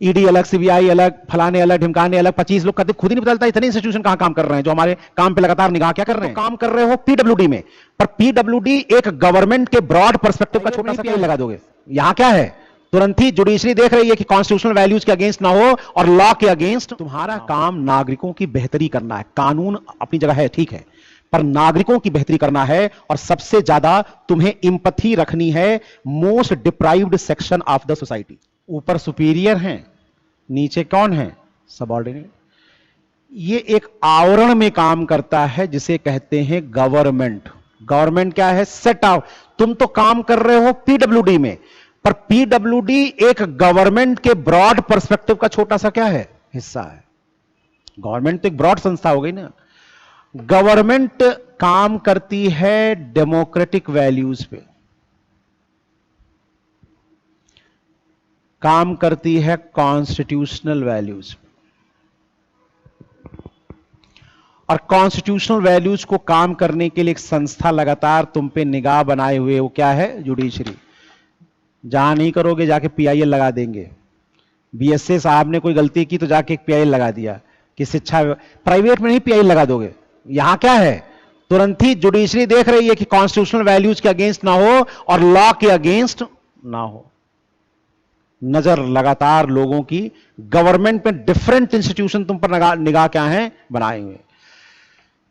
ED अलग, CBI अलग, फलाने अलग, ढिमकाने अलग, 25 लोग करते, खुद ही नहीं पता चलता इतने इंस्टीट्यूशन कहां काम कर रहे हैं जो हमारे काम पे लगातार निगाह क्या कर रहे हैं, तो काम कर रहे हो पीडब्ल्यूडी में। पर पीडब्ल्यूडी एक गवर्नमेंट के ब्रॉड पर्सपेक्टिव का छोटा सा पीआई लगा दोगे। यहां क्या है, तुरंत ही जुडिशरी देख रही है कि कॉन्स्टिट्यूशनल वैल्यूज के अगेंस्ट ना हो और लॉ के अगेंस्ट। तुम्हारा काम नागरिकों की बेहतरी करना है। कानून अपनी जगह है, ठीक है, पर नागरिकों की बेहतरी करना है और सबसे ज्यादा तुम्हें इंपैथी रखनी है most deprived section of the society. ऊपर सुपीरियर हैं, नीचे कौन है, सबऑर्डिनेट। ये एक आवरण में काम करता है जिसे कहते हैं गवर्नमेंट। गवर्नमेंट क्या है, सेट आउट। तुम तो काम कर रहे हो पीडब्ल्यूडी में, पर पीडब्ल्यूडी एक गवर्नमेंट के ब्रॉड पर्सपेक्टिव का छोटा सा क्या है, हिस्सा है। गवर्नमेंट तो एक ब्रॉड संस्था हो गई ना। गवर्नमेंट काम करती है डेमोक्रेटिक वैल्यूज पे, काम करती है कॉन्स्टिट्यूशनल वैल्यूज पे, और कॉन्स्टिट्यूशनल वैल्यूज को काम करने के लिए एक संस्था लगातार तुम पे निगाह बनाए हुए, वो क्या है, जुडिशरी। जहां नहीं करोगे जाके पीआईएल लगा देंगे। बीएसए साहब ने कोई गलती की तो जाके एक पीआईएल लगा दिया कि शिक्षा, प्राइवेट में नहीं पीआईएल लगा दोगे। यहां क्या है, तुरंत ही जुडिशरी देख रही है कि कॉन्स्टिट्यूशनल वैल्यूज के अगेंस्ट ना हो और लॉ के अगेंस्ट ना हो। नजर लगातार लोगों की गवर्नमेंट में डिफरेंट इंस्टीट्यूशन तुम पर निगाह क्या है, बनाए हुए।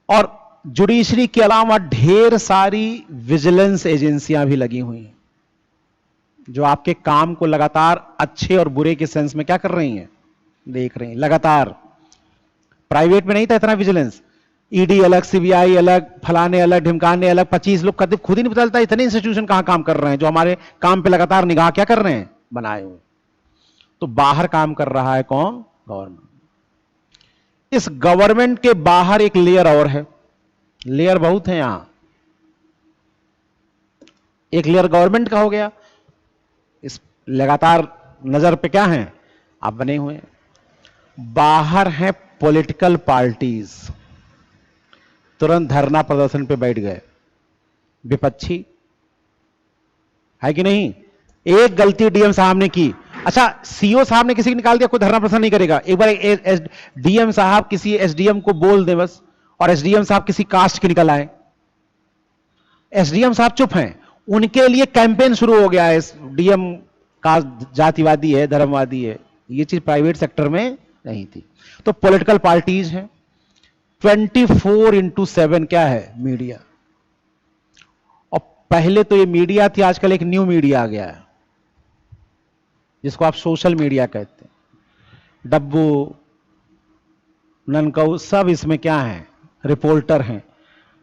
और जुडिशरी के अलावा ढेर सारी विजिलेंस एजेंसियां भी लगी हुई हैं जो आपके काम को लगातार अच्छे और बुरे के सेंस में क्या कर रही हैं, देख रही हैं लगातार। प्राइवेट में नहीं था इतना विजिलेंस। ईडी अलग, सीबीआई अलग, फलाने अलग, ढिमकाने अलग, 25 लोग करते, खुद ही नहीं पता चलता इतने इंस्टीट्यूशन कहां काम कर रहे हैं जो हमारे काम पे लगातार निगाह क्या कर रहे हैं, बनाए हुए। तो बाहर काम कर रहा है कौन, गवर्नमेंट। इस गवर्नमेंट के बाहर एक लेयर और है, लेयर बहुत है यहां। एक लेयर गवर्नमेंट का हो गया, इस लगातार नजर पे क्या है, आप बने हुए हैं। बाहर है पॉलिटिकल पार्टीज, तुरंत धरना प्रदर्शन पे बैठ गए, विपक्षी है कि नहीं। एक गलती डीएम साहब ने की, अच्छा सीओ साहब ने किसी को निकाल दिया, कोई धरना प्रदर्शन नहीं करेगा। एक बार डीएम साहब किसी एसडीएम को बोल दे बस, और एसडीएम साहब किसी कास्ट के निकल आए, एसडीएम साहब चुप हैं, उनके लिए कैंपेन शुरू हो गया है, डीएम का जातिवादी है, धर्मवादी है। ये चीज प्राइवेट सेक्टर में नहीं थी। तो पॉलिटिकल पार्टीज हैं, 24/7 क्या है, मीडिया। और पहले तो ये मीडिया थी, आजकल एक न्यू मीडिया आ गया है जिसको आप सोशल मीडिया कहते हैं। डब्बू, ननकऊ सब इसमें क्या है, रिपोर्टर हैं।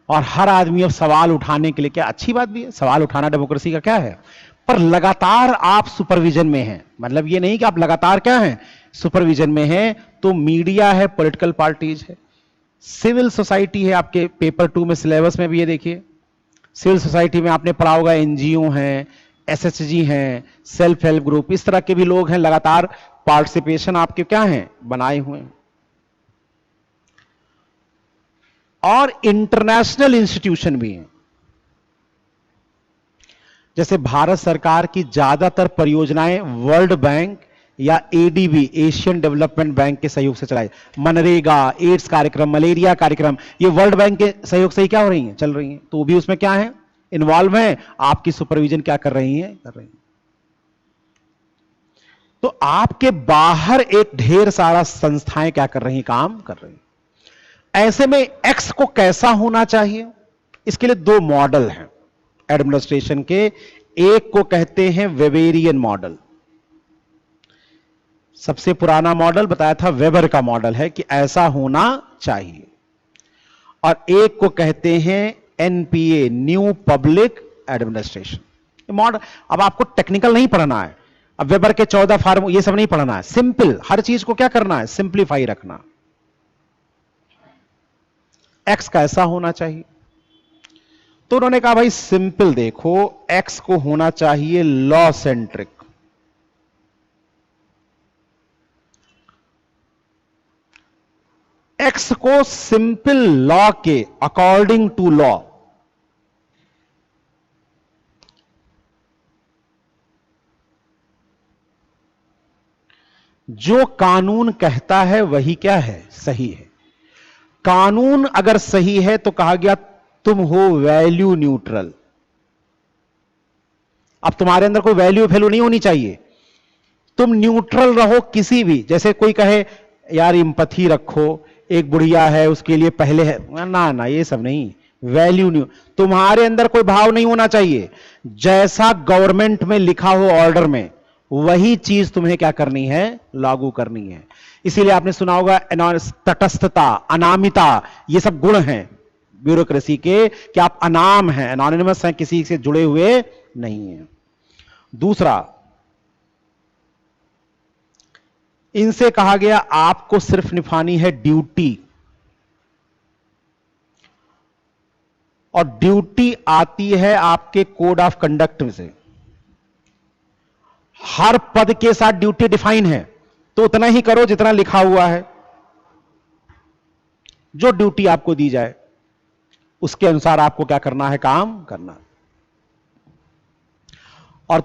और हर आदमी अब सवाल उठाने के लिए, क्या अच्छी बात भी है, सवाल उठाना डेमोक्रेसी का क्या है, पर लगातार आप सुपरविजन में हैं। मतलब ये नहीं कि आप लगातार क्या हैं, सुपरविजन में हैं। तो मीडिया है, पॉलिटिकल पार्टीज है, सिविल सोसाइटी है। आपके पेपर 2 में सिलेबस में भी ये देखिए, सिविल सोसाइटी में आपने पढ़ा होगा, एनजीओ हैं, एसएचजी हैं, सेल्फ हेल्प ग्रुप, इस तरह के भी लोग हैं, लगातार पार्टिसिपेशन आपके क्या हैं, बनाए हुए हैं। और इंटरनेशनल इंस्टीट्यूशन भी हैं, जैसे भारत सरकार की ज्यादातर परियोजनाएं वर्ल्ड बैंक या एडीबी, एशियन डेवलपमेंट बैंक के सहयोग से चलाई। मनरेगा, एड्स कार्यक्रम, मलेरिया कार्यक्रम, ये वर्ल्ड बैंक के सहयोग से ही क्या हो रही हैं, चल रही हैं। तो भी उसमें क्या है, इन्वॉल्व है, आपकी सुपरविजन क्या कर रही हैं, कर रही हैं। तो आपके बाहर एक ढेर सारा संस्थाएं क्या कर रही हैं, काम कर रही हैं। ऐसे में एक्स को कैसा होना चाहिए, इसके लिए 2 मॉडल हैं एडमिनिस्ट्रेशन के। एक को कहते हैं वेबेरियन मॉडल, सबसे पुराना मॉडल बताया था वेबर का मॉडल है कि ऐसा होना चाहिए। और एक को कहते हैं NPA, new public administration model. अब आपको टेक्निकल नहीं पढ़ना है, अब वेबर के 14 फार्मूले ये सब नहीं पढ़ना है, सिंपल हर चीज को क्या करना है, सिंप्लीफाई रखना। एक्स कैसा होना चाहिए, तो उन्होंने कहा भाई सिंपल देखो, एक्स को होना चाहिए लॉ सेंट्रिक। एक्स को सिंपल लॉ के अकॉर्डिंग टू लॉ, जो कानून कहता है वही क्या है, सही है। कानून अगर सही है तो कहा गया तुम हो वैल्यू न्यूट्रल। अब तुम्हारे अंदर कोई वैल्यू वैल्यू नहीं होनी चाहिए, तुम न्यूट्रल रहो किसी भी। जैसे कोई कहे यार एम्पैथी रखो, एक बुढ़िया है उसके लिए पहले है, ना ना ये सब नहीं, वैल्यू नहीं। तुम्हारे अंदर कोई भाव नहीं होना चाहिए, जैसा गवर्नमेंट में लिखा हो ऑर्डर में वही चीज तुम्हें क्या करनी है, लागू करनी है। इसीलिए आपने सुना होगा तटस्थता, अनामिता, ये सब गुण हैं ब्यूरोक्रेसी के, कि आप अनाम हैं, एनोनिमस हैं, किसी से जुड़े हुए नहीं हैं। दूसरा, इनसे कहा गया आपको सिर्फ निभानी है ड्यूटी, और ड्यूटी आती है आपके कोड ऑफ कंडक्ट से। हर पद के साथ ड्यूटी डिफाइन है, तो उतना ही करो जितना लिखा हुआ है। जो ड्यूटी आपको दी जाए उसके अनुसार आपको क्या करना है, काम करना। और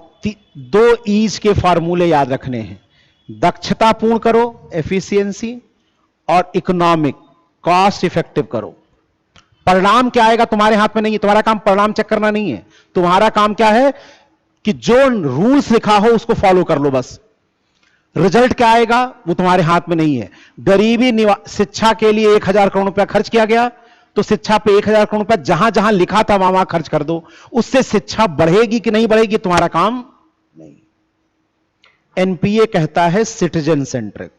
2 ईज के फार्मूले याद रखने हैं, दक्षता पूर्ण करो एफिशिएंसी, और इकोनॉमिक कॉस्ट इफेक्टिव करो। परिणाम क्या आएगा तुम्हारे हाथ में नहीं है, तुम्हारा काम परिणाम चेक करना नहीं है। तुम्हारा काम क्या है कि जो रूल्स लिखा हो उसको फॉलो कर लो बस। रिजल्ट क्या आएगा वो तुम्हारे हाथ में नहीं है। गरीबी शिक्षा के लिए 1000 करोड़ रुपया खर्च किया गया, तो शिक्षा पे 1000 करोड़ रुपया जहां जहां लिखा था वहां खर्च कर दो। उससे शिक्षा बढ़ेगी कि नहीं बढ़ेगी तुम्हारा काम नहीं। एनपीए कहता है सिटीजन सेंट्रिक।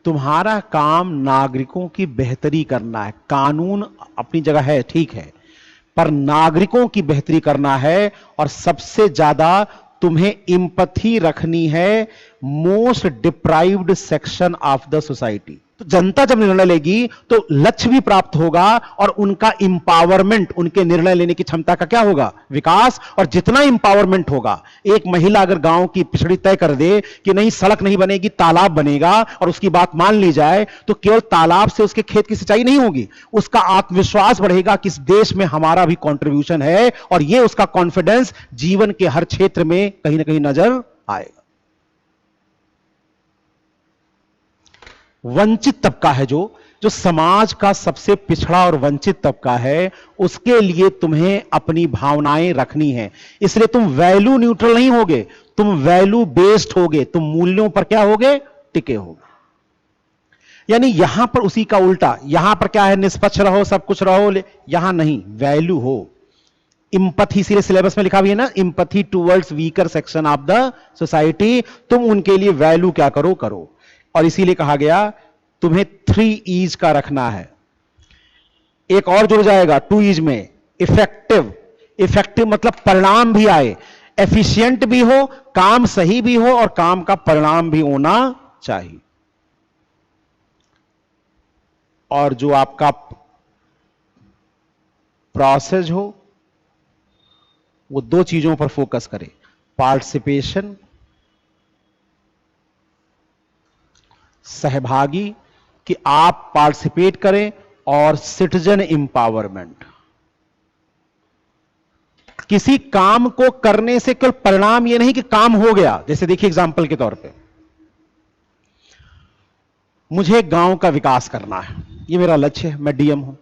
तुम्हारा काम नागरिकों की बेहतरी करना है। कानून अपनी जगह है, ठीक है, पर नागरिकों की बेहतरी करना है। और सबसे ज्यादा तुम्हें एम्पैथी रखनी है most deprived section of the society. तो जनता जब निर्णय लेगी तो लक्ष्य भी प्राप्त होगा, और उनका इंपावरमेंट, उनके निर्णय लेने की क्षमता का क्या होगा, विकास। और जितना इंपावरमेंट होगा, एक महिला अगर गांव की पिछड़ी तय कर दे कि नहीं सड़क नहीं बनेगी तालाब बनेगा, और उसकी बात मान ली जाए, तो केवल तालाब से उसके खेत की सिंचाई नहीं होगी, उसका आत्मविश्वास बढ़ेगा कि इस देश में हमारा भी कंट्रीब्यूशन है, और यह उसका कॉन्फिडेंस जीवन के हर क्षेत्र में कहीं ना कहीं नजर आएगा। वंचित तबका है जो समाज का सबसे पिछड़ा और वंचित तबका है, उसके लिए तुम्हें अपनी भावनाएं रखनी है। इसलिए तुम वैल्यू न्यूट्रल नहीं होगे, तुम वैल्यू बेस्ड होगे, तुम मूल्यों पर क्या होगे, टिके होगे। यानी यहां पर उसी का उल्टा, यहां पर क्या है, निष्पक्ष रहो, सब कुछ रहो, यहां नहीं, वैल्यू हो। इंपैथी, इसीलिए सिलेबस में लिखा भी है ना, empathy towards weaker section of the society. तुम उनके लिए वैल्यू क्या करो, करो। और इसीलिए कहा गया तुम्हें 3 ईज का रखना है। एक और जुड़ जाएगा 2 ईज में, इफेक्टिव। इफेक्टिव मतलब परिणाम भी आए, एफिशिएंट भी हो, काम सही भी हो, और काम का परिणाम भी होना चाहिए। और जो आपका प्रोसेस हो वो 2 चीजों पर फोकस करे, पार्टिसिपेशन, सहभागी, कि आप पार्टिसिपेट करें, और सिटीजन एम्पावरमेंट। किसी काम को करने से केवल परिणाम यह नहीं कि काम हो गया। जैसे देखिए एग्जांपल के तौर पे, मुझे गांव का विकास करना है, यह मेरा लक्ष्य है, मैं डीएम हूं,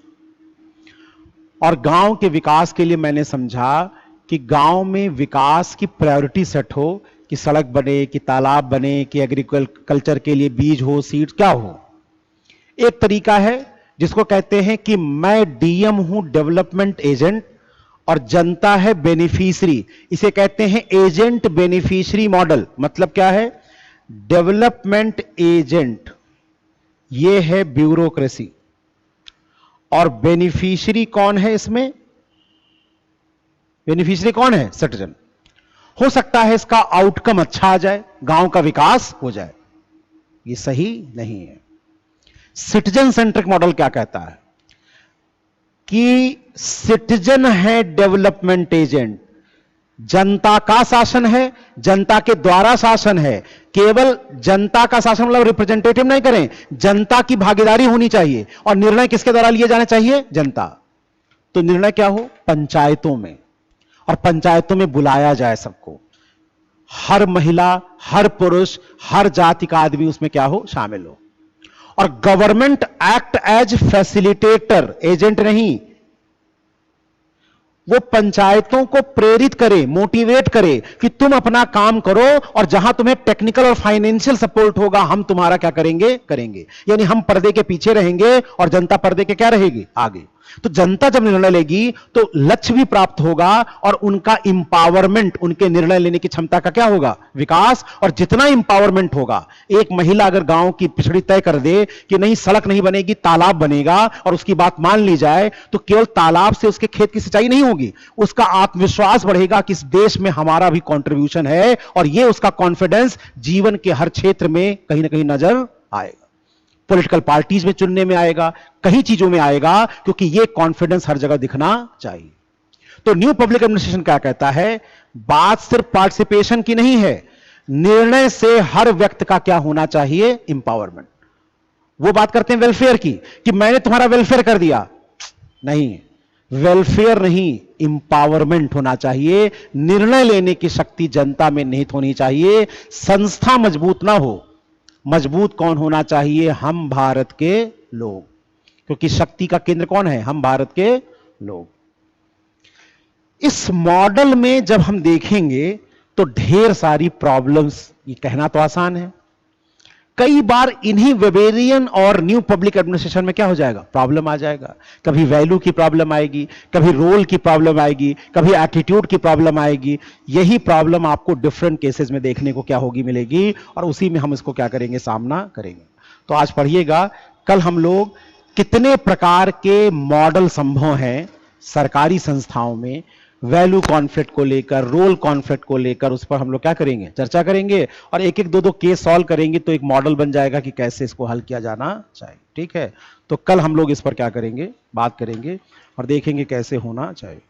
और गांव के विकास के लिए मैंने समझा कि गांव में विकास की प्रायोरिटी सेट हो, कि सड़क बने, कि तालाब बने, कि एग्रीकल्चर के लिए बीज हो, सीड्स क्या हो। एक तरीका है जिसको कहते हैं कि मैं डीएम हूं डेवलपमेंट एजेंट, और जनता है बेनिफिशियरी। इसे कहते हैं एजेंट बेनिफिशियरी मॉडल। मतलब क्या है, डेवलपमेंट एजेंट ये है ब्यूरोक्रेसी, और बेनिफिशियरी कौन है इसमें, बेनिफिशियरी कौन है, सिटीजन। हो सकता है इसका आउटकम अच्छा आ जाए, गांव का विकास हो जाए, ये सही नहीं है। सिटीजन सेंट्रिक मॉडल क्या कहता है कि सिटीजन है डेवलपमेंट एजेंट, जनता का शासन है, जनता के द्वारा शासन है। केवल जनता का शासन मतलब रिप्रेजेंटेटिव नहीं करें, जनता की भागीदारी होनी चाहिए, और निर्णय किसके द्वारा लिए जाने चाहिए, जनता। तो निर्णय क्या हो, पंचायतों में। और पंचायतों में बुलाया जाए सबको, हर महिला, हर पुरुष, हर जाति का आदमी उसमें क्या हो, शामिल हो। और government act as facilitator, agent नहीं, वो पंचायतों को प्रेरित करे, मोटिवेट करे कि तुम अपना काम करो और जहां तुम्हें टेक्निकल और फाइनेंशियल सपोर्ट होगा हम तुम्हारा क्या करेंगे, करेंगे। यानी हम पर्दे के पीछे रहेंगे और जनता पर्दे के क्या रहेगी, आगे। तो जनता जब निर्णय लेगी तो लक्ष्य भी प्राप्त होगा और उनका इंपावरमेंट, उनके निर्णय लेने की क्षमता का क्या होगा, विकास। और जितना इंपावरमेंट होगा, एक महिला अगर गांव की पिछड़ी तय कर दे कि नहीं सड़क नहीं बनेगी, तालाब बनेगा, और उसकी बात मान ली जाए, तो केवल तालाब से उसके खेत की सिंचाई नहीं होगी, उसका आत्मविश्वास बढ़ेगा कि इस देश में हमारा भी कंट्रीब्यूशन है, और यह उसका कॉन्फिडेंस जीवन के हर क्षेत्र में कहीं ना कहीं नजर आएगा। पॉलिटिकल पार्टीज में चुनने में आएगा, कई चीजों में आएगा, क्योंकि यह कॉन्फिडेंस हर जगह दिखना चाहिए। तो न्यू पब्लिक एडमिनिस्ट्रेशन क्या कहता है, बात सिर्फ पार्टिसिपेशन की नहीं है, निर्णय से हर व्यक्ति का क्या होना चाहिए, इंपावरमेंट। वो बात करते हैं वेलफेयर की कि मैंने तुम्हारा वेलफेयर कर दिया, नहीं, वेलफेयर नहीं, इंपावरमेंट होना चाहिए। निर्णय लेने की शक्ति जनता में निहित होनी चाहिए। संस्था मजबूत ना हो, मजबूत कौन होना चाहिए, हम भारत के लोग, क्योंकि शक्ति का केंद्र कौन है, हम भारत के लोग। इस मॉडल में जब हम देखेंगे तो ढेर सारी प्रॉब्लम्स, ये कहना तो आसान है, कई बार इन्हीं वेबेरियन और न्यू पब्लिक एडमिनिस्ट्रेशन में क्या हो जाएगा, प्रॉब्लम आ जाएगा। कभी वैल्यू की प्रॉब्लम आएगी, कभी रोल की प्रॉब्लम आएगी, कभी एटीट्यूड की प्रॉब्लम आएगी। यही प्रॉब्लम आपको डिफरेंट केसेस में देखने को क्या होगी, मिलेगी, और उसी में हम इसको क्या करेंगे, सामना करेंगे। तो आज पढ़िएगा, कल हम लोग कितने प्रकार के मॉडल संभव हैं सरकारी संस्थाओं में, वैल्यू कॉन्फ्लिक्ट को लेकर, रोल कॉन्फ्लिक्ट को लेकर, उस पर हम लोग क्या करेंगे, चर्चा करेंगे, और एक एक दो दो केस सॉल्व करेंगे तो एक मॉडल बन जाएगा कि कैसे इसको हल किया जाना चाहिए। ठीक है, तो कल हम लोग इस पर क्या करेंगे, बात करेंगे और देखेंगे कैसे होना चाहिए।